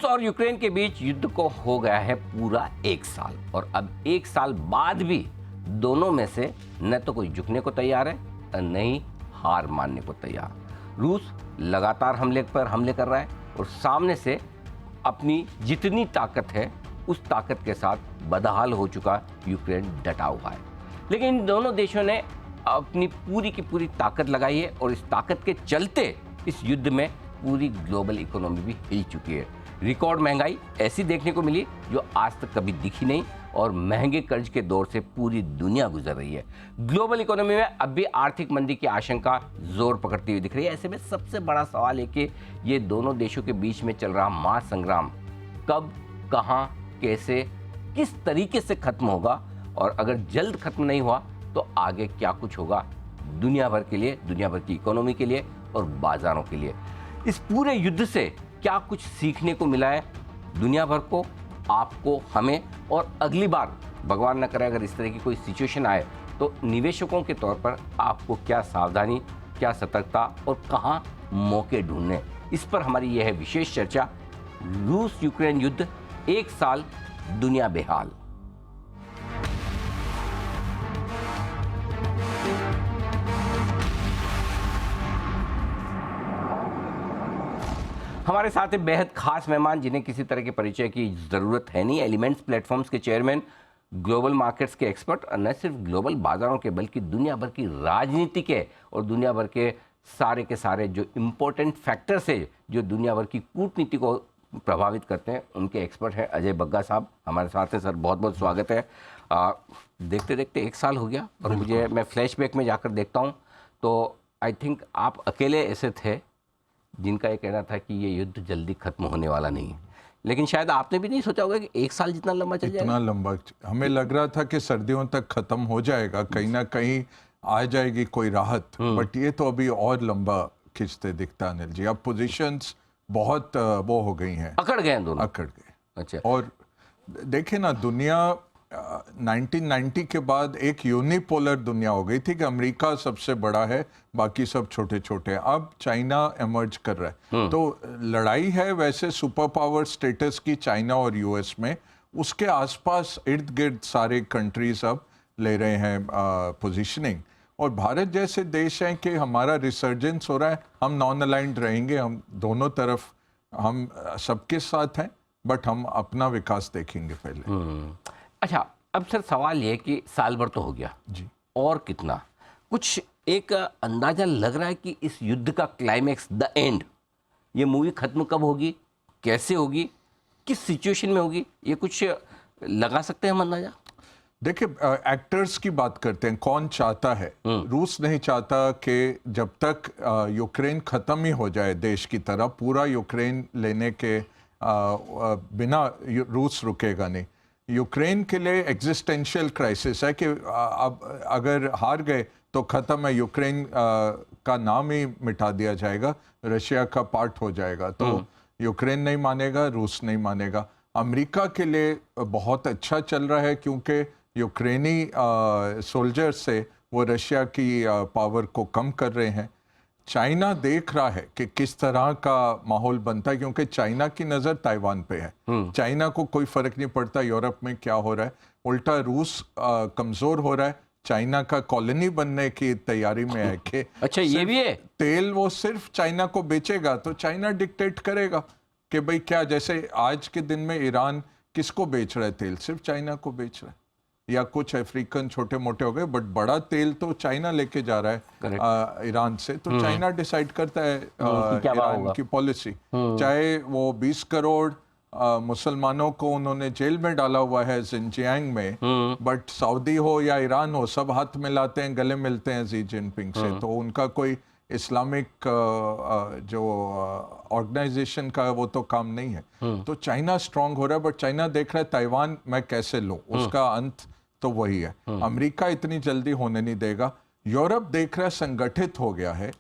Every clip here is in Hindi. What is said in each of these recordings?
और यूक्रेन के बीच युद्ध को हो गया है पूरा 1 साल और अब 1 साल बाद भी दोनों में से न तो कोई झुकने को तैयार है और न ही हार मानने को तैयार। रूस लगातार हमले पर हमले कर रहा है और सामने से अपनी जितनी ताकत है उस ताकत के साथ बदहाल हो चुका यूक्रेन डटा हुआ है। लेकिन इन दोनों देशों ने अपनी पूरी की पूरी ताकत लगाई है और इस ताकत के चलते इस युद्ध में पूरी ग्लोबल इकोनॉमी भी हिल चुकी है। रिकॉर्ड महंगाई ऐसी देखने को मिली जो आज तक कभी दिखी नहीं और महंगे कर्ज के दौर से पूरी दुनिया गुजर रही है। ग्लोबल इकोनॉमी में अब भी आर्थिक मंदी की आशंका जोर पकड़ती हुई दिख रही है। ऐसे में सबसे बड़ा सवाल है कि ये दोनों देशों के बीच में चल रहा महासंग्राम कब, कहां, कैसे, किस तरीके से खत्म होगा और अगर जल्द खत्म नहीं हुआ तो आगे क्या कुछ होगा दुनिया भर के लिए, दुनिया भर की इकोनॉमी के लिए और बाजारों के लिए। इस पूरे युद्ध से क्या कुछ सीखने को मिला है दुनिया भर को, आपको, हमें, और अगली बार भगवान न करे अगर इस तरह की कोई सिचुएशन आए तो निवेशकों के तौर पर आपको क्या सावधानी, क्या सतर्कता और कहां मौके ढूंढने, इस पर हमारी यह है विशेष चर्चा। रूस यूक्रेन युद्ध 1 साल, दुनिया बेहाल। हमारे साथ है बेहद खास मेहमान जिन्हें किसी तरह के परिचय की ज़रूरत है नहीं। एलिमेंट्स प्लेटफॉर्म्स के चेयरमैन, ग्लोबल मार्केट्स के एक्सपर्ट और न सिर्फ ग्लोबल बाजारों के बल्कि दुनिया भर की राजनीति के और दुनिया भर के सारे जो इम्पोर्टेंट फैक्टर्स है जो दुनिया भर की कूटनीति को प्रभावित करते हैं उनके एक्सपर्ट हैं। अजय बग्गा साहब हमारे साथ हैं। सर बहुत बहुत स्वागत है। देखते देखते 1 साल हो गया और मैं फ्लैशबैक में जाकर देखता हूँ तो आई थिंक आप अकेले ऐसे थे जिनका ये कहना था कि ये युद्ध जल्दी खत्म होने वाला नहीं है, लेकिन शायद आपने भी नहीं सोचा होगा कि 1 साल जितना लंबा चल जाएगा। इतना लंबा हमें लग रहा था कि सर्दियों तक खत्म हो जाएगा, कहीं ना कहीं आ जाएगी कोई राहत, बट ये तो अभी और लंबा खिंचते दिखता अनिल जी। अब पोजीशंस बहुत वो हो गई हैं, अकड़ गए दोनों, अकड़ गए। अच्छा, और देखे ना दुनिया 1990 के बाद एक यूनिपोलर दुनिया हो गई थी कि अमेरिका सबसे बड़ा है, बाकी सब छोटे छोटे हैं। अब चाइना एमर्ज कर रहा है, तो लड़ाई है वैसे सुपर पावर स्टेटस की चाइना और यूएस में, उसके आसपास इर्द गिर्द सारे कंट्रीज अब ले रहे हैं पोजीशनिंग। और भारत जैसे देश हैं कि हमारा रिसर्जेंस हो रहा है, हम नॉन अलाइंड रहेंगे, हम दोनों तरफ हम सबके साथ हैं, बट हम अपना विकास देखेंगे पहले। अच्छा, अब सर सवाल ये कि साल भर तो हो गया जी, और कितना कुछ एक अंदाजा लग रहा है कि इस युद्ध का क्लाइमेक्स, द एंड, ये मूवी खत्म कब होगी, कैसे होगी, किस सिचुएशन में होगी, ये कुछ लगा सकते हैं हम अंदाजा? देखिए एक्टर्स की बात करते हैं, कौन चाहता है? रूस नहीं चाहता कि जब तक यूक्रेन खत्म ही हो जाए देश की तरह, पूरा यूक्रेन लेने के बिना रूस रुकेगा नहीं। यूक्रेन के लिए एग्जिस्टेंशियल क्राइसिस है कि अब अगर हार गए तो ख़त्म है, यूक्रेन का नाम ही मिटा दिया जाएगा, रशिया का पार्ट हो जाएगा। तो यूक्रेन नहीं मानेगा, रूस नहीं मानेगा। अमेरिका के लिए बहुत अच्छा चल रहा है क्योंकि यूक्रेनी सोल्जर्स से वो रशिया की पावर को कम कर रहे हैं। चाइना देख रहा है कि किस तरह का माहौल बनता है क्योंकि चाइना की नज़र ताइवान पे है। चाइना को कोई फर्क नहीं पड़ता यूरोप में क्या हो रहा है, उल्टा रूस कमज़ोर हो रहा है, चाइना का कॉलोनी बनने की तैयारी में है कि अच्छा ये भी है, तेल वो सिर्फ चाइना को बेचेगा तो चाइना डिक्टेट करेगा कि भाई क्या, जैसे आज के दिन में ईरान किसको बेच रहा है तेल, सिर्फ चाइना को बेच रहा है, या कुछ अफ्रीकन छोटे मोटे हो गए, बट बड़ा तेल तो चाइना लेके जा रहा है ईरान से। तो चाइना डिसाइड करता है ईरान की पॉलिसी, चाहे वो 20 करोड़ मुसलमानों को उन्होंने जेल में डाला हुआ है जिनजियांग में, बट सऊदी हो या ईरान हो सब हाथ मिलाते हैं, गले मिलते हैं जी जिनपिंग से। तो उनका कोई इस्लामिक जो ऑर्गेनाइजेशन का वो तो काम नहीं है। तो चाइना स्ट्रांग हो रहा है, बट चाइना देख रहा है ताइवान मैं कैसे लूं, उसका अंत तो वही है। अमेरिका इतनी जल्दी होने नहीं देगा। यूरोप देख रहा है संगठित हो गया है,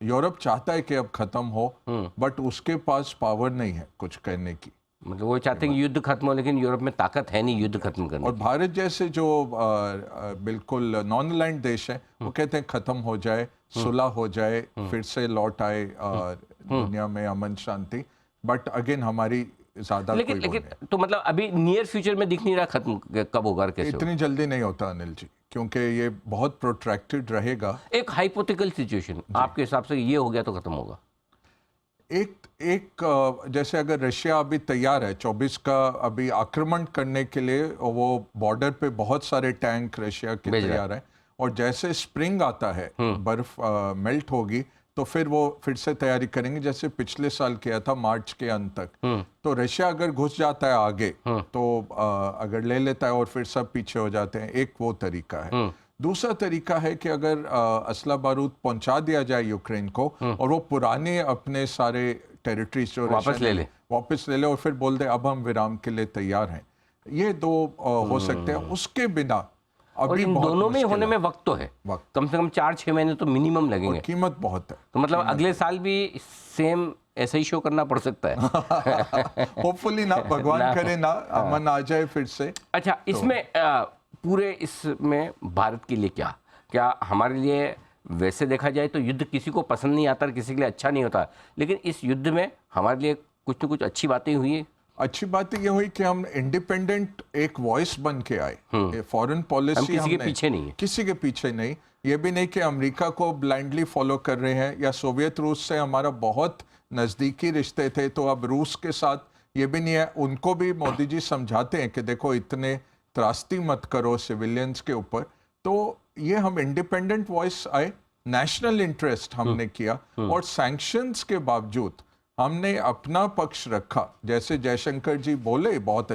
यूरोप चाहता है कि अब खत्म हो, बट उसके पास पावर नहीं है कुछ करने की। मतलब वो चाहते हैं कि युद्ध खत्म हो, लेकिन यूरोप में ताकत है नहीं युद्ध खत्म करने और भारत जैसे जो बिल्कुल नॉन अलाइंड देश है वो कहते हैं खत्म हो जाए, सुलह हो जाए, फिर से लौट आए दुनिया में अमन शांति। बट अगेन हमारी ज्यादा लेकिन कोई वो लेकिन तो मतलब अभी नियर फ्यूचर में दिख नहीं रहा खत्म कब होगा और कैसे इतनी जल्दी नहीं होता अनिल जी, क्योंकि ये बहुत प्रोट्रैक्टेड रहेगा। होगा? एक हाइपोथेटिकल सिचुएशन आपके हिसाब से ये हो गया तो खत्म होगा? जैसे अगर रशिया अभी तैयार है 24 का अभी आक्रमण करने के लिए, और वो बॉर्डर पे बहुत सारे टैंक रशिया के भेज रहा है। तैयार हैं, और जैसे स्प्रिंग आता है, बर्फ मेल्ट होगी, तो फिर वो फिर से तैयारी करेंगे, जैसे पिछले साल किया था मार्च के अंत तक। तो रशिया अगर घुस जाता है आगे, तो अगर ले लेता है और फिर सब पीछे हो जाते हैं, एक वो तरीका है। दूसरा तरीका है कि अगर असला बारूद पहुंचा दिया जाए यूक्रेन को, और वो पुराने अपने सारे टेरिटरीज जो वापस रशिया ले ने ले। वापस ले ले, और फिर बोल दे अब हम विराम के लिए तैयार हैं। ये दो हो सकते हैं। उसके बिना और अभी इन बहुत दोनों में मुश्किल होने है। में वक्त तो है, वक्त कम से कम 4-6 महीने तो मिनिमम और लगेंगे। कीमत बहुत है। तो मतलब अगले साल भी सेम ऐसा ही शो करना पड़ सकता है। होपफुली ना, भगवान करे ना, अमन आ जाए फिर से। अच्छा, इसमें पूरे इसमें भारत के लिए क्या क्या हमारे लिए, वैसे देखा जाए तो युद्ध किसी को पसंद नहीं आता और किसी के लिए अच्छा नहीं होता, लेकिन इस युद्ध में हमारे लिए कुछ ना कुछ अच्छी बातें हुई है। अच्छी बात ये हुई कि हम इंडिपेंडेंट एक वॉइस बन के आए। फॉरेन पॉलिसी हम किसी के पीछे नहीं है। किसी के पीछे नहीं। ये भी नहीं कि अमेरिका को ब्लाइंडली फॉलो कर रहे हैं, या सोवियत रूस से हमारा बहुत नज़दीकी रिश्ते थे, तो अब रूस के साथ ये भी नहीं है। उनको भी मोदी जी समझाते हैं कि देखो इतने त्रास्ती मत करो सिविलियंस के ऊपर। तो ये हम इंडिपेंडेंट वॉइस आए, नेशनल इंटरेस्ट हमने किया, और सैंक्शंस के बावजूद हमने अपना पक्ष रखा। जैसे जयशंकर जी बोले, बहुत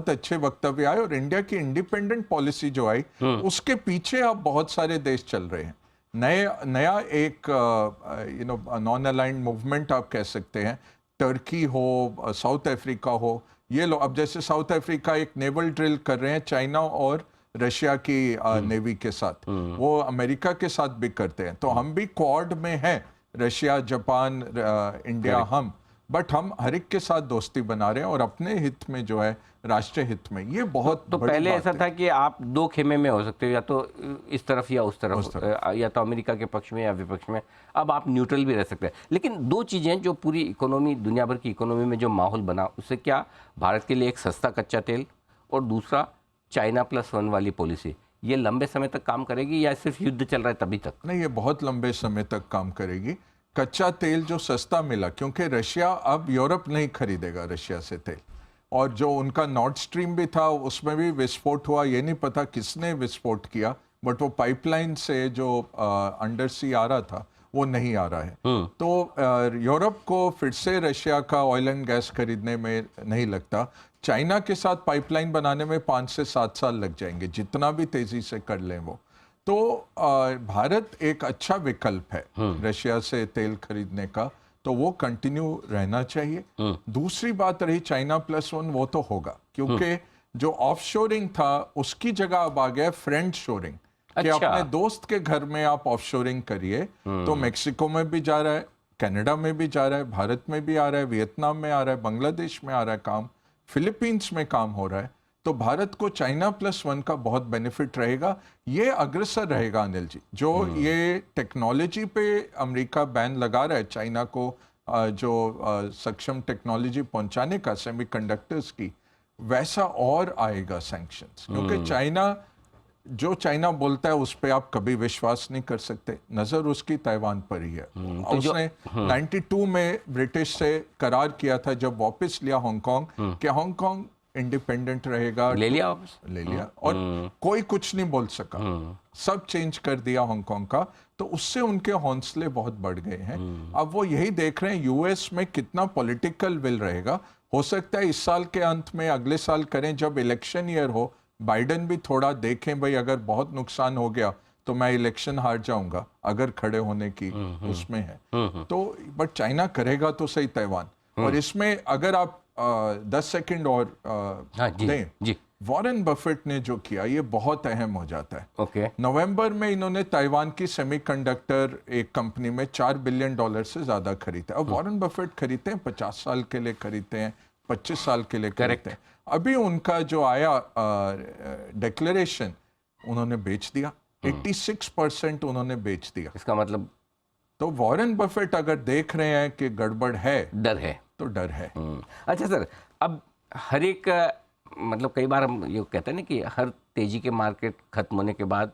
अच्छे वक्तव्य आए, और इंडिया की इंडिपेंडेंट पॉलिसी जो आई, उसके पीछे अब बहुत सारे देश चल रहे हैं। नया एक नॉन अलाइंड मूवमेंट आप कह सकते हैं। टर्की हो, साउथ अफ्रीका हो, ये लोग अब जैसे साउथ अफ्रीका एक नेवल ड्रिल कर रहे हैं चाइना और रशिया की नेवी के साथ, वो अमेरिका के साथ भी करते हैं। तो हम भी क्वाड में हैं, रशिया, जापान, इंडिया, हम, बट हम हर एक के साथ दोस्ती बना रहे हैं, और अपने हित में जो है, राष्ट्रीय हित में, ये बहुत तो बड़ी पहले बात ऐसा है। था कि आप दो खेमे में हो सकते हो, या तो इस तरफ या उस तरफ, या तो अमेरिका के पक्ष में या विपक्ष में। अब आप न्यूट्रल भी रह सकते हैं। लेकिन दो चीज़ें जो पूरी इकोनॉमी, दुनिया भर की इकोनॉमी में जो माहौल बना, उससे क्या भारत के लिए एक सस्ता कच्चा तेल, और दूसरा चाइना +1 वाली पॉलिसी, ये लंबे समय तक काम करेगी या सिर्फ युद्ध चल रहा है तभी तक? नहीं, ये बहुत लंबे समय तक काम करेगी। कच्चा तेल जो सस्ता मिला, क्योंकि रशिया अब यूरोप नहीं खरीदेगा रशिया से तेल, और जो उनका नॉर्थ स्ट्रीम भी था उसमें भी विस्फोट हुआ। ये नहीं पता किसने विस्फोट किया, बट वो पाइपलाइन से जो अंडर सी आ रहा था वो नहीं आ रहा है। तो यूरोप को फिर से रशिया का ऑयल एंड गैस खरीदने में नहीं लगता। चाइना के साथ पाइपलाइन बनाने में 5 से 7 साल लग जाएंगे, जितना भी तेजी से कर लें वो। तो भारत एक अच्छा विकल्प है रशिया से तेल खरीदने का, तो वो कंटिन्यू रहना चाहिए। दूसरी बात रही चाइना +1, वो तो होगा, क्योंकि जो ऑफशोरिंग था उसकी जगह अब आ गया फ्रेंड शोरिंग, कि अच्छा। अपने दोस्त के घर में आप ऑफशोरिंग करिए। तो मेक्सिको में भी जा रहा है, कनाडा में भी जा रहा है, भारत में भी आ रहा है, वियतनाम में आ रहा है, बांग्लादेश में आ रहा है काम, फिलीपींस में काम हो रहा है। तो भारत को चाइना +1 का बहुत बेनिफिट रहेगा। ये अग्रसर रहेगा अनिल जी। जो ये टेक्नोलॉजी पे अमेरिका बैन लगा रहा है चाइना को, जो सक्षम टेक्नोलॉजी पहुंचाने का सेमीकंडक्टर्स की, वैसा और आएगा सैंक्शंस। क्योंकि चाइना बोलता है उस पर आप कभी विश्वास नहीं कर सकते। नजर उसकी ताइवान पर ही है। तो उसने 92 में ब्रिटिश से करार किया था, जब वापस लिया हांगकांग, कि हांगकांग इंडिपेंडेंट रहेगा। ले लिया वापस? ले लिया, और कोई कुछ नहीं बोल सका। सब चेंज कर दिया हांगकांग का। तो उससे उनके हौसले बहुत बढ़ गए हैं। अब वो यही देख रहे हैं यूएस में कितना पॉलिटिकल विल रहेगा। हो सकता है इस साल के अंत में, अगले साल करें, जब इलेक्शन ईयर हो, बाइडेन भी थोड़ा देखें, भाई अगर बहुत नुकसान हो गया तो मैं इलेक्शन हार जाऊंगा, अगर खड़े होने की उसमें है तो। बट चाइना करेगा तो सही ताइवान। और इसमें अगर आप 10 सेकंड और दें, वॉरेन बफेट ने जो किया ये बहुत अहम हो जाता है। ओके। नवंबर में इन्होंने ताइवान की सेमीकंडक्टर एक कंपनी में $4 बिलियन से ज्यादा खरीदा। अब वॉरेन बफेट खरीदते हैं 50 साल के लिए, खरीदते हैं 25 साल के लिए खरीदते हैं। अभी उनका जो आया डिक्लेरेशन, उन्होंने बेच दिया 86% उन्होंने बेच दिया। इसका मतलब तो वॉरेन बफेट अगर देख रहे हैं कि गड़बड़ है, डर है, तो डर है। अच्छा सर, अब हर एक मतलब कई बार हम ये कहते हैं ना कि हर तेजी के मार्केट खत्म होने के बाद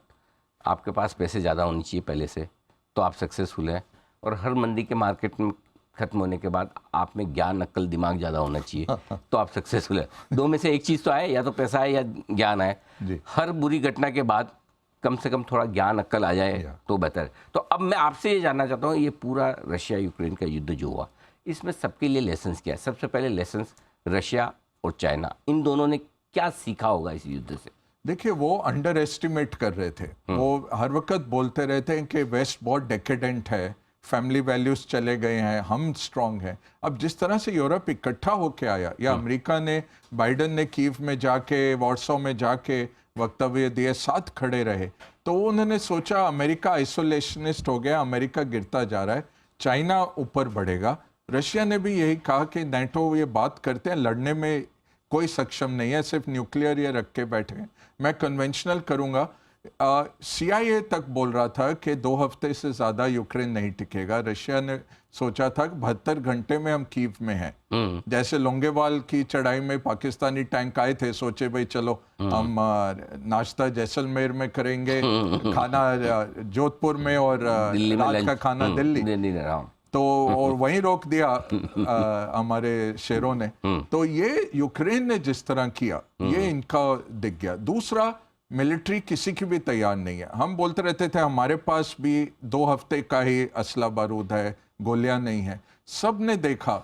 आपके पास पैसे ज़्यादा होनी चाहिए पहले से, तो आप सक्सेसफुल हैं, और हर मंदी के मार्केट में खत्म होने के बाद आप में ज्ञान, अक्ल, दिमाग ज़्यादा होना चाहिए तो आप सक्सेसफुल है। दो में से एक चीज़ तो आए, या तो पैसा है या ज्ञान है। जी। हर बुरी घटना के बाद कम से कम थोड़ा ज्ञान, अक्ल आ जाए तो बेहतर है। तो अब मैं आपसे ये जानना चाहता हूँ, ये पूरा रशिया यूक्रेन का युद्ध जो हुआ, इसमें सबके लिए लेसन्स क्या है? सबसे पहले लेसन्स रशिया और चाइना, इन दोनों ने क्या सीखा होगा इस युद्ध से? देखिए, वो अंडर एस्टिमेट कर रहे थे। वो हर वक्त बोलते रहते हैं कि वेस्ट बहुत डेकेडेंट है, फैमिली वैल्यूज चले गए हैं, हम स्ट्रांग हैं। अब जिस तरह से यूरोप इकट्ठा होके आया, या अमेरिका ने, बाइडन ने कीव में जाके, वॉर्सो में जाके वक्तव्य दिए, साथ खड़े रहे, तो उन्होंने सोचा अमेरिका आइसोलेशनिस्ट हो गया, अमेरिका गिरता जा रहा है, चाइना ऊपर बढ़ेगा। रशिया ने भी यही कहा कि नाटो ये बात करते हैं, लड़ने में कोई सक्षम नहीं है, सिर्फ न्यूक्लियर ये रख के बैठे हैं, मैं कन्वेंशनल करूंगा। CIA तक बोल रहा था कि 2 हफ्ते से ज़्यादा यूक्रेन नहीं टिकेगा। रशिया ने सोचा था कि 72 घंटे में हम कीव में हैं। जैसे लोंगेवाल की चढ़ाई में पाकिस्तानी टैंक आए थे, सोचे भाई चलो हम नाश्ता जैसलमेर में करेंगे, खाना जोधपुर में, और रात का खाना दिल्ली, तो और वहीं रोक दिया हमारे शेरों ने। तो ये यूक्रेन ने जिस तरह किया, ये इनका दिख गया। दूसरा, मिलिट्री किसी की भी तैयार नहीं है। हम बोलते रहते थे हमारे पास भी 2 हफ्ते का ही असला बारूद है, गोलियां नहीं है। सब ने देखा,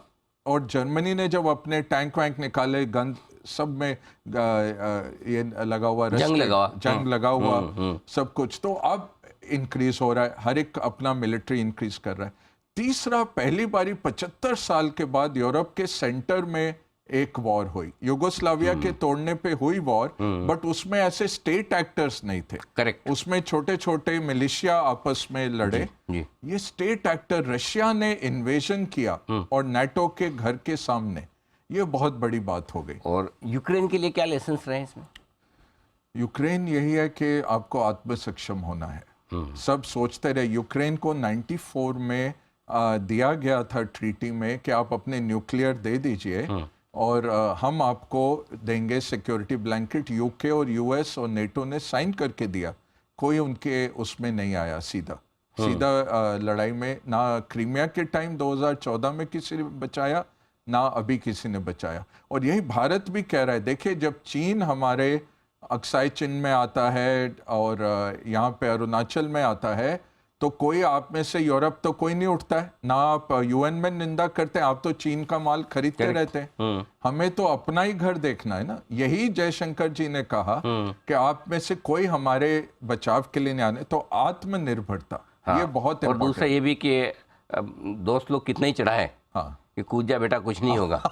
और जर्मनी ने जब अपने टैंक वैंक निकाले, गन सब में ये लगा हुआ, जंग लगा हुआ सब कुछ, तो अब इंक्रीज हो रहा है, हर एक अपना मिलिट्री इंक्रीज कर रहा है। तीसरा, पहली बारी 75 साल के बाद यूरोप के सेंटर में एक वॉर हुई। युगोस्लाविया के तोड़ने पे हुई वॉर, बट उसमें ऐसे स्टेट एक्टर्स नहीं थे। करेक्ट। उसमें छोटे छोटे मिलिशिया आपस में लड़े। जी। ये स्टेट एक्टर, रशिया ने इन्वेजन किया और नाटो के घर के सामने, ये बहुत बड़ी बात हो गई। और यूक्रेन के लिए क्या लेसन्स रहे इसमें? यूक्रेन यही है कि आपको आत्मसक्षम होना है। सब सोचते रहे, यूक्रेन को 94 में दिया गया था ट्रीटी में कि आप अपने न्यूक्लियर दे दीजिए और हम आपको देंगे सिक्योरिटी ब्लैंकेट। यूके और यूएस और नेटो ने साइन करके दिया, कोई उनके उसमें नहीं आया सीधा लड़ाई में। ना क्रीमिया के टाइम 2014 में किसी ने बचाया, ना अभी किसी ने बचाया। और यही भारत भी कह रहा है। देखिए, जब चीन हमारे अक्साई चिन में आता है और यहाँ पे अरुणाचल में आता है, तो कोई आप में से, यूरोप तो कोई नहीं उठता है ना, आप UN में निंदा करते हैं, आप तो चीन का माल खरीदते रहते हैं। हमें तो अपना ही घर देखना है ना। यही जयशंकर जी ने कहा कि आप में से कोई हमारे बचाव के लिए नहीं आने, तो आत्मनिर्भरता, ये बहुत और दूसरा ये भी कि दोस्त लोग कितना ही चढ़ाए, हाँ, कि कूद जा बेटा, कुछ नहीं होगा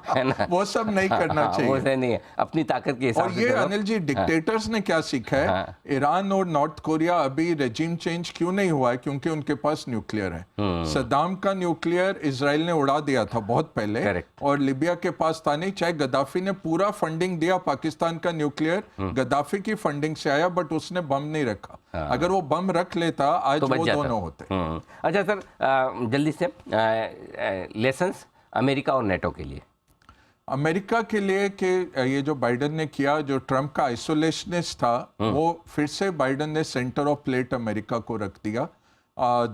है ना, वो सब नहीं करना चाहिए। वो से नहीं है, अपनी ताकत के हिसाब और से ये करो। अनिल जी, डिक्टेटर्स ने क्या सीखा है? ईरान और नॉर्थ कोरिया अभी रेजिम चेंज क्यों नहीं हुआ है? क्योंकि उनके पास न्यूक्लियर है। सद्दाम का न्यूक्लियर इजराइल ने उड़ा दिया था बहुत पहले। Correct. और लिबिया के पास था नहीं। चाहे गद्दाफी ने पूरा फंडिंग दिया, पाकिस्तान का न्यूक्लियर गद्दाफी की फंडिंग से आया, बट उसने बम नहीं रखा। अगर वो बम रख लेता, आज तो वो दोनों होते। अच्छा सर, जल्दी से लेसन्स अमेरिका और नेटो के लिए। अमेरिका के लिए कि ये जो बाइडन ने किया, जो ट्रंप का आइसोलेशनिस्ट था, वो फिर से बाइडन ने सेंटर ऑफ प्लेट अमेरिका को रख दिया।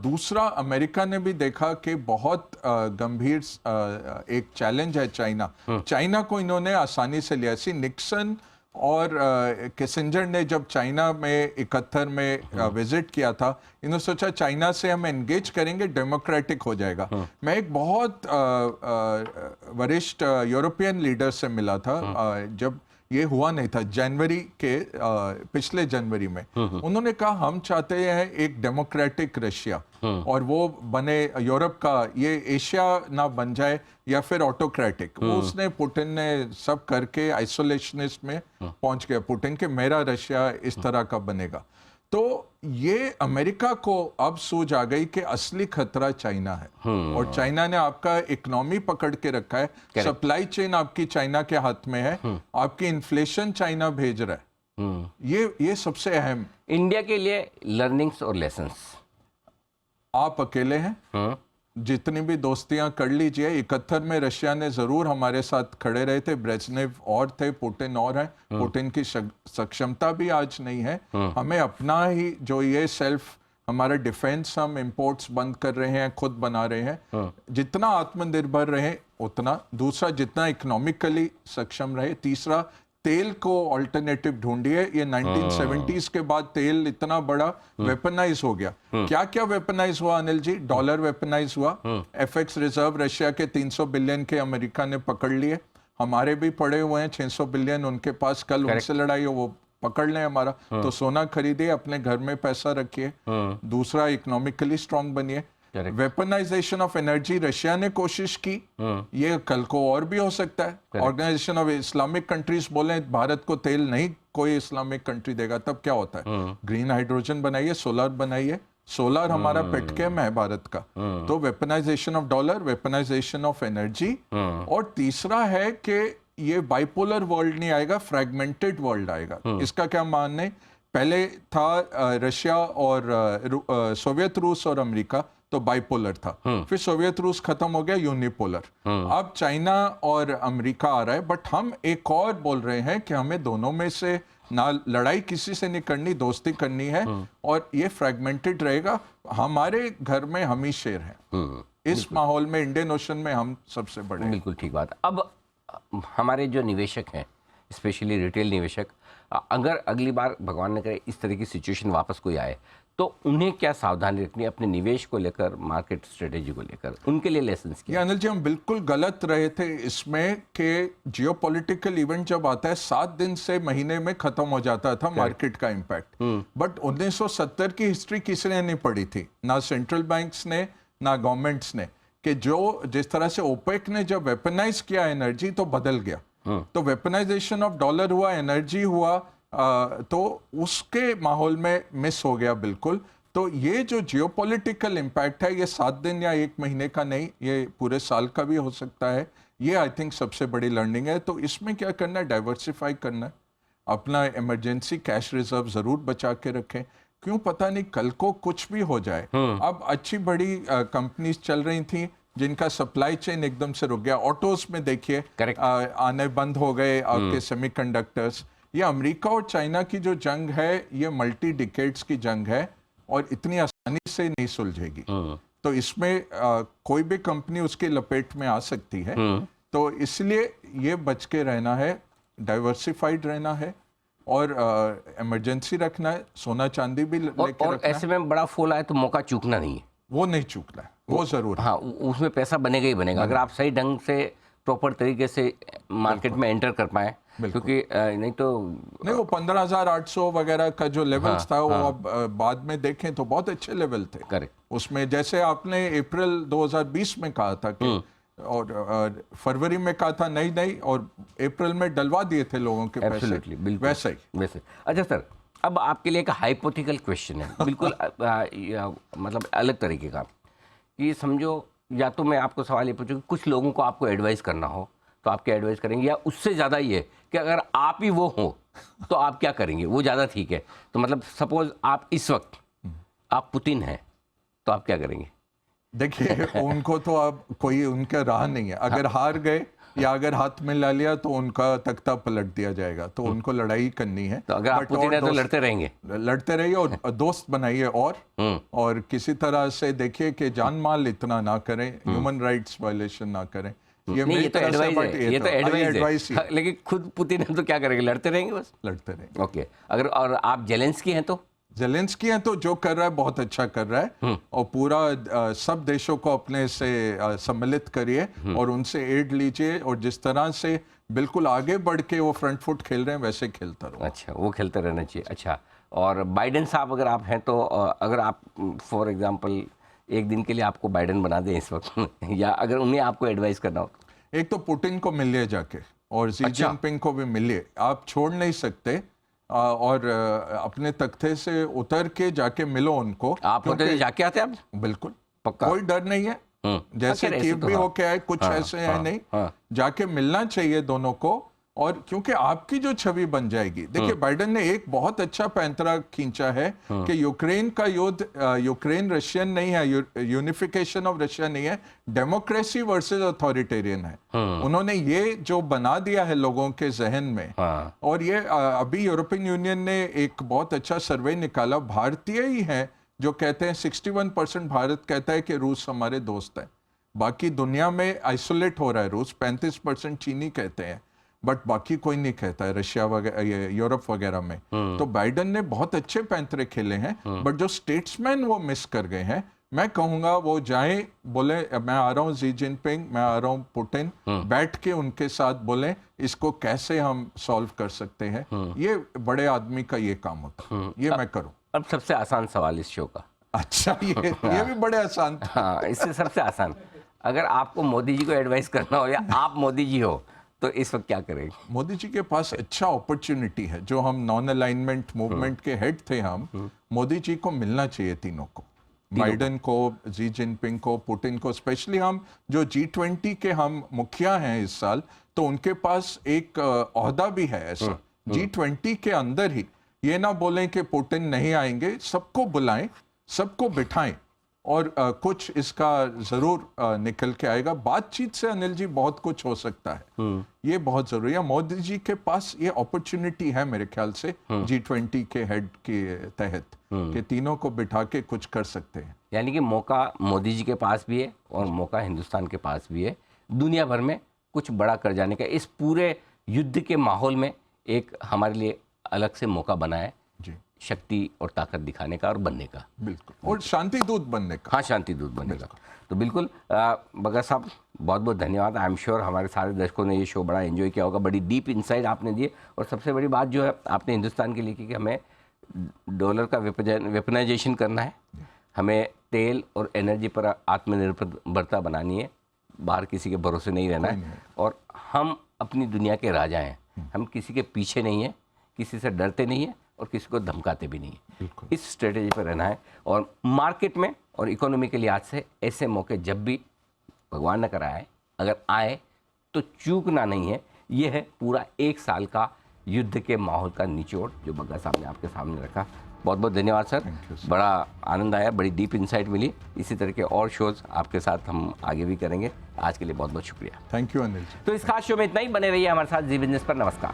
दूसरा, अमेरिका ने भी देखा कि बहुत गंभीर एक चैलेंज है चाइना को इन्होंने आसानी से लिया। ऐसी निक्सन और किसिंजर ने जब चाइना में 71 में विजिट किया था, इन्होंने सोचा चाइना से हम एंगेज करेंगे, डेमोक्रेटिक हो जाएगा। मैं एक बहुत वरिष्ठ यूरोपियन लीडर से मिला था जब ये हुआ नहीं था, जनवरी के पिछले जनवरी में। उन्होंने कहा हम चाहते हैं एक डेमोक्रेटिक रशिया, और वो बने यूरोप का, ये एशिया ना बन जाए या फिर ऑटोक्रेटिक। वो उसने, पुतिन ने सब करके आइसोलेशनिस्ट में पहुंच गया पुतिन के, मेरा रशिया इस तरह का बनेगा। तो ये अमेरिका को अब सूझ आ गई कि असली खतरा चाइना है, और चाइना ने आपका इकोनॉमी पकड़ के रखा है। सप्लाई चेन आपकी चाइना के हाथ में है, आपकी इन्फ्लेशन चाइना भेज रहा है। ये सबसे अहम। इंडिया के लिए लर्निंग्स और लेसन्स। आप अकेले हैं, जितनी भी दोस्तियां कर लीजिए, 71 में रशिया ने जरूर हमारे साथ खड़े रहे थे, ब्रेजनेव और थे, पुतिन और है। पुतिन की सक्षमता भी आज नहीं है। हमें अपना ही जो ये सेल्फ हमारा डिफेंस, हम इंपोर्ट्स बंद कर रहे हैं, खुद बना रहे हैं, जितना आत्मनिर्भर रहे उतना। दूसरा, जितना इकोनॉमिकली सक्षम रहे। तीसरा, तेल को ऑल्टरनेटिव ढूंढिए। ये 1970s के बाद तेल इतना बड़ा वेपनाइज हो गया। क्या क्या वेपनाइज हुआ अनिल जी? डॉलर वेपनाइज हुआ, एफएक्स रिजर्व रशिया के 300 बिलियन के अमेरिका ने पकड़ लिए, हमारे भी पड़े हुए हैं 600 बिलियन उनके पास। कल उनसे लड़ाई हो, वो पकड़ लें हमारा। तो सोना खरीदिए, अपने घर में पैसा रखिए। दूसरा, इकोनॉमिकली स्ट्रांग बनिए। वेपनाइजेशन ऑफ एनर्जी रशिया ने कोशिश की, ये कल को और भी हो सकता है। ऑर्गेनाइजेशन ऑफ इस्लामिक कंट्रीज बोले भारत को तेल नहीं कोई इस्लामिक कंट्री देगा, तब क्या होता है? ग्रीन हाइड्रोजन बनाइए, सोलर बनाइए। सोलर हमारा पेट्रोकेम है भारत का। तो weaponisation of dollar, weaponisation of energy. और तीसरा है कि ये बाइपोलर वर्ल्ड नहीं आएगा, फ्रैगमेंटेड वर्ल्ड आएगा। इसका क्या मानने? पहले था रशिया और सोवियत रूस और अमेरिका, तो बाइपोलर था। फिर सोवियत रूस खत्म हो गया, यूनिपोलर। अब चाइना और अमेरिका आ रहा है। बट हम एक और बोल रहे हैं कि हमें दोनों में से ना लड़ाई किसी से नहीं करनी, दोस्ती करनी है। और ये फ्रैगमेंटेड रहेगा। हमारे घर में हम ही शेर हैं। इस माहौल में इंडियन ओशन में हम सबसे बड़े हैं। बिल्कुल ठीक बात। अब हमारे जो निवेशक हैं, स्पेशली रिटेल निवेशक, अगर अगली बार भगवान न करे इस तरह की सिचुएशन वापस कोई आए, तो उन्हें क्या सावधानी रखनी है अपने निवेश को लेकर, मार्केट स्ट्रेटेजी को लेकर? उनके लिए लेसन्स क्या? अनिल जी, हम बिल्कुल गलत रहे थे इसमें कि जियोपॉलिटिकल इवेंट जब आता है 7 दिन से महीने में खत्म हो जाता था मार्केट का इम्पैक्ट। बट 1970 की हिस्ट्री किसी ने नहीं पढ़ी थी, ना सेंट्रल बैंक्स ने ना गवर्नमेंट्स ने, कि जो जिस तरह से ओपेक ने जब वेपनाइज किया एनर्जी तो बदल गया। तो वेपनाइजेशन ऑफ डॉलर हुआ, एनर्जी हुआ, तो उसके माहौल में मिस हो गया बिल्कुल। तो ये जो जियोपॉलिटिकल इम्पैक्ट है, ये 7 दिन या 1 महीने का नहीं, ये पूरे साल का भी हो सकता है। ये आई थिंक सबसे बड़ी लर्निंग है। तो इसमें क्या करना है? डाइवर्सिफाई करना है। अपना इमरजेंसी कैश रिजर्व जरूर बचा के रखें, क्यों पता नहीं कल को कुछ भी हो जाए। अब अच्छी बड़ी कंपनीज चल रही थी जिनका सप्लाई चेन एकदम से रुक गया। ऑटोज में देखिए आने बंद हो गए, आपके सेमीकंडक्टर्स। ये अमेरिका और चाइना की जो जंग है, ये मल्टी डिकेड्स की जंग है और इतनी आसानी से नहीं सुलझेगी। तो इसमें कोई भी कंपनी उसकी लपेट में आ सकती है। तो इसलिए ये बच के रहना है, डाइवर्सिफाइड रहना है और इमरजेंसी रखना है। सोना चांदी भी लेके और ऐसे में बड़ा फॉल आए तो मौका चूकना नहीं है, वो नहीं चूकना है, वो जरूर। हाँ, उसमें पैसा बनेगा ही बनेगा अगर आप सही ढंग से प्रॉपर तरीके से मार्केट में एंटर कर पाए। क्योंकि नहीं तो नहीं, वो 15,800 वगैरह का जो लेवल्स था, वो अब बाद में देखें तो बहुत अच्छे लेवल थे। करेक्ट। उसमें जैसे आपने अप्रैल 2020 में कहा था कि और फरवरी में कहा था नहीं, और अप्रैल में डलवा दिए थे लोगों के पैसे, वैसे ही। वैसे अच्छा सर, अब आपके लिए एक हाइपोथेटिकल क्वेश्चन है, बिल्कुल मतलब अलग तरीके का। कि समझो, या तो मैं आपको सवाल ये पूछूं कि कुछ लोगों को आपको एडवाइस करना हो तो आप क्या एडवाइस करेंगे, या उससे ज़्यादा ये कि अगर आप ही वो हो तो आप क्या करेंगे, वो ज़्यादा ठीक है। तो मतलब सपोज आप इस वक्त आप पुतिन हैं तो आप क्या करेंगे? देखिए, उनको तो अब कोई उनका राह नहीं है। अगर हार गए या अगर हाथ में ला लिया तो उनका तख्ता पलट दिया जाएगा। तो उनको लड़ाई करनी है। तो अगर आप पुतिन है तो लड़ते रहिए और दोस्त बनाइए और किसी तरह से देखिए कि जान माल इतना ना करें, ह्यूमन राइट्स वायलेशन ना करें। ये तो एडवाइस है। लेकिन खुद पुतिन है तो क्या करेंगे? लड़ते रहेंगे, बस लड़ते रहेंगे। ओके। अगर और आप जेलेंस्की हैं तो? जेलेंस्की हैं तो जो कर रहा है बहुत अच्छा कर रहा है, और पूरा सब देशों को अपने से सम्मिलित करिए और उनसे एड लीजिए, और जिस तरह से बिल्कुल आगे बढ़ के वो फ्रंट फुट खेल रहे हैं वैसे खेलता रहो। अच्छा, वो खेलते रहना चाहिए। अच्छा, और बाइडेन साहब अगर आप हैं तो, अगर आप फॉर एग्जांपल एक दिन के लिए आपको बाइडेन बना दें इस वक्त या अगर उन्हें आपको एडवाइस करना हो? एक तो पुतिन को मिलिए जाके, और शी जिनपिंग को भी मिलिए। आप छोड़ नहीं सकते, और अपने तख्ते से उतर के जाके मिलो उनको। आप उतर जाके आते हैं आप? बिल्कुल, पक्का, कोई डर नहीं है। जैसे कीव भी होके आए, कुछ ऐसे है नहीं, जाके मिलना चाहिए दोनों को। और क्योंकि आपकी जो छवि बन जाएगी, देखिए बाइडेन ने एक बहुत अच्छा पैंतरा खींचा है कि यूक्रेन का युद्ध यूक्रेन रशियन नहीं है, यूनिफिकेशन ऑफ रशिया नहीं है, डेमोक्रेसी वर्सेस अथॉरिटेरियन है। उन्होंने ये जो बना दिया है लोगों के जहन में। और ये अभी यूरोपियन यूनियन ने एक बहुत अच्छा सर्वे निकाला, भारतीय ही है जो कहते हैं 61% भारत कहता है कि रूस हमारे दोस्त है। बाकी दुनिया में आइसोलेट हो रहा है रूस, 35% चीनी कहते हैं, बट बाकी कोई नहीं कहता है, रशिया वगैरह यूरोप वगैरह में। तो बाइडेन ने बहुत अच्छे पैंतरे खेले हैं, बट जो स्टेट्समैन वो मिस कर गए हैं। मैं कहूंगा वो जाएं, बोले मैं आ रहा हूं शी जिनपिंग, मैं आ रहा हूं पुतिन, बैठ के उनके साथ बोलें इसको कैसे हम सॉल्व कर सकते हैं। ये बड़े आदमी का ये काम होता है, ये मैं करूं। अब सबसे आसान सवाल इस शो का। अच्छा, ये भी बड़े आसान था। हाँ, इससे सबसे आसान, अगर आपको मोदी जी को एडवाइस करना हो या आप मोदी जी हो तो इस वक्त क्या करेंगे? मोदी जी के पास अच्छा अपॉर्चुनिटी है, जो हम नॉन अलाइनमेंट मूवमेंट के हेड थे हम, मोदी जी को मिलना चाहिए तीनों को, बाइडेन को, शी जिनपिंग को, पुतिन को। स्पेशली हम जो G20 के हम मुखिया हैं इस साल, तो उनके पास एक ओहदा भी है ऐसा G20 के अंदर ही। ये ना बोलें कि पुतिन नहीं आएंगे, सबको बुलाएं, सबको बिठाएं, और कुछ इसका जरूर निकल के आएगा। बातचीत से अनिल जी बहुत कुछ हो सकता है, ये बहुत जरूरी है। मोदी जी के पास ये अपॉर्चुनिटी है मेरे ख्याल से G20 के हेड के तहत कि तीनों को बिठा के कुछ कर सकते हैं। यानी कि मौका मोदी जी के पास भी है और मौका हिंदुस्तान के पास भी है, दुनिया भर में कुछ बड़ा कर जाने का। इस पूरे युद्ध के माहौल में एक हमारे लिए अलग से मौका बना है जी, शक्ति और ताकत दिखाने का और बनने का। बिल्कुल, और शांति दूत बनने का। हाँ, शांति दूत बनने का। तो बिल्कुल बगैर साहब बहुत बहुत धन्यवाद। आई एम श्योर हमारे सारे दर्शकों ने ये शो बड़ा एंजॉय किया होगा। बड़ी डीप इनसाइट आपने दिए, और सबसे बड़ी बात जो है आपने हिंदुस्तान के लिए की कि हमें डॉलर का वेपनाइजेशन करना है, हमें तेल और एनर्जी पर आत्मनिर्भरता बनानी है, बाहर किसी के भरोसे नहीं रहना है, और हम अपनी दुनिया के राजा हैं, हम किसी के पीछे नहीं हैं, किसी से डरते नहीं हैं और किसी को धमकाते भी नहीं है। इस स्ट्रेटेजी पर रहना है, और मार्केट में और इकोनॉमी के लिहाज से ऐसे मौके जब भी भगवान न कराए, अगर आए तो चूकना नहीं है। ये है पूरा एक साल का युद्ध के माहौल का निचोड़ जो बग्गा साहब ने आपके सामने रखा। बहुत बहुत धन्यवाद सर, बड़ा आनंद आया, बड़ी डीप इंसाइट मिली। इसी तरह के और शोज आपके साथ हम आगे भी करेंगे। आज के लिए बहुत बहुत शुक्रिया। Thank you Anil ji. तो इस खास शो में इतना ही, बने रहिए हमारे साथ जी बिजनेस पर। नमस्कार।